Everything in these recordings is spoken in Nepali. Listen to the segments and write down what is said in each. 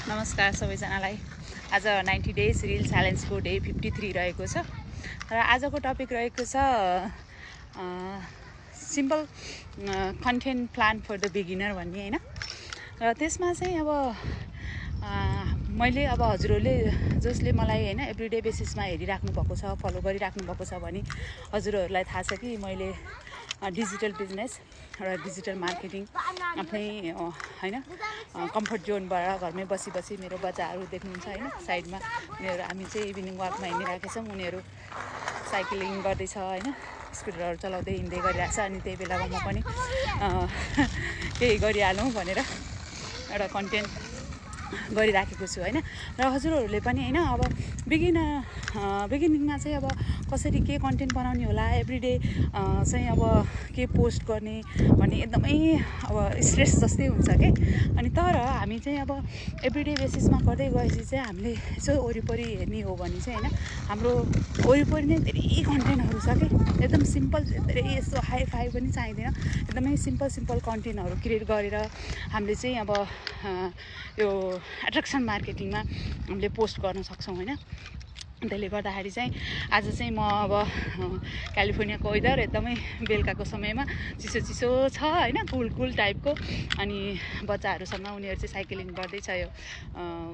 नमस्कार सबैजनालाई। आज 90 डेज रिल च्यालेन्जको डे 53 रहेको छ र आजको टपिक रहेको छ simple content plan for the beginner भन्ने हैन। र त्यसमा चाहिँ अब मैले अब हजुरहरूले जसले मलाई हैन एभ्रीडे बेसिसमा हेरिराख्नु भएको छ, फलो गरिराख्नु भएको छ भने हजुरहरूलाई थाहा छ कि मैले डिजिटल बिजनेस र डिजिटल मार्केटिङ आफ्नै हैन कम्फर्ट जोनबाट घरमै बसी बसी मेरो बच्चाहरू देख्नुहुन्छ हैन साइडमा उनीहरू हामी चाहिँ इभिनिङ वाकमा हिँडिराखेका छौँ, उनीहरू साइक्लिङ गर्दैछ हैन, स्कुटरहरू चलाउँदै हिँड्दै गरिरहेको छ। अनि त्यही बेलामा म पनि केही गरिहालौँ भनेर एउटा कन्टेन्ट गरिराखेको छु हैन। र हजुरहरूले पनि हैन अब बिगिनिङमा चाहिँ अब कसरी के कन्टेन्ट बनाउने होला, एभ्रीडे चाहिँ अब के पोस्ट गर्ने भन्ने एकदमै अब स्ट्रेस जस्तै हुन्छ के। अनि तर हामी चाहिँ अब एभ्रीडे बेसिसमा गर्दै गएपछि चाहिँ हामीले यसो वरिपरि हेर्ने हो भने चाहिँ हैन हाम्रो वरिपरि नै धेरै कन्टेन्टहरू छ कि, एकदम सिम्पल, धेरै यस्तो हाई फाई पनि चाहिँदैन, एकदमै सिम्पल कन्टेन्टहरू क्रिएट गरेर हामीले चाहिँ अब यो एट्र्याक्सन मार्केटिङमा हामीले पोस्ट गर्न सक्छौँ हैन। त्यसले गर्दाखेरि चाहिँ आज चाहिँ म अब क्यालिफोर्नियाको वेदर एकदमै बेलुकाको समयमा चिसो छ हैन, कुल टाइपको। अनि बच्चाहरूसँग उनीहरू चाहिँ साइक्लिङ गर्दैछ यो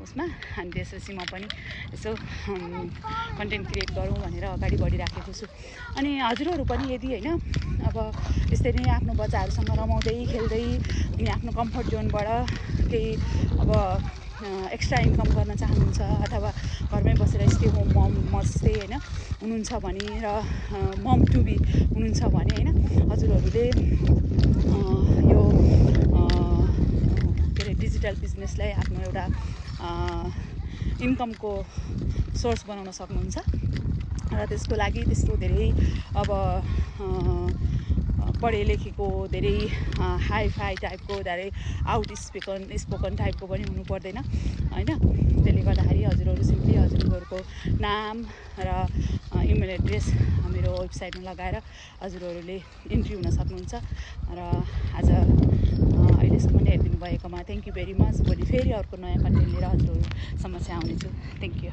उसमा। अनि त्यसपछि म पनि यसो कन्टेन्ट क्रिएट गरौँ भनेर अगाडि बढिराखेको छु। अनि हजुरहरू पनि यदि हैन अब यसरी नै आफ्नो बच्चाहरूसँग रमाउँदै खेल्दै अनि आफ्नो कम्फर्ट जोनबाट केही अब एक्स्ट्रा इन्कम गर्न चाहनुहुन्छ अथवा घरमै बसेर स्टे होम मम जस्तै हैन हुनुहुन्छ भने र मम टु बी हुनुहुन्छ भने हैन हजुरहरूले यो के अरे डिजिटल बिजनेसलाई आफ्नो एउटा इन्कमको सोर्स बनाउन सक्नुहुन्छ। र त्यसको लागि त्यस्तो धेरै अब पढे लेखेको धेरै हाई फाई टाइपको धेरै स्पोकन टाइपको पनि हुनु पर्दैन हैन। त्यसले गर्दाखेरि हजुरहरू सिम्पली हजुरहरूको नाम र इमेल एड्रेस मेरो वेबसाइटमा लगाएर हजुरहरूले इन्ट्री हुन सक्नुहुन्छ। र आज अहिलेसम्म हेरिदिनु भएकोमा थ्याङ्क यू भेरी मच। भोलि फेरि अर्को नयाँ कन्टेन्ट लिएर हजुरहरू समस्या आउनेछु। Thank you.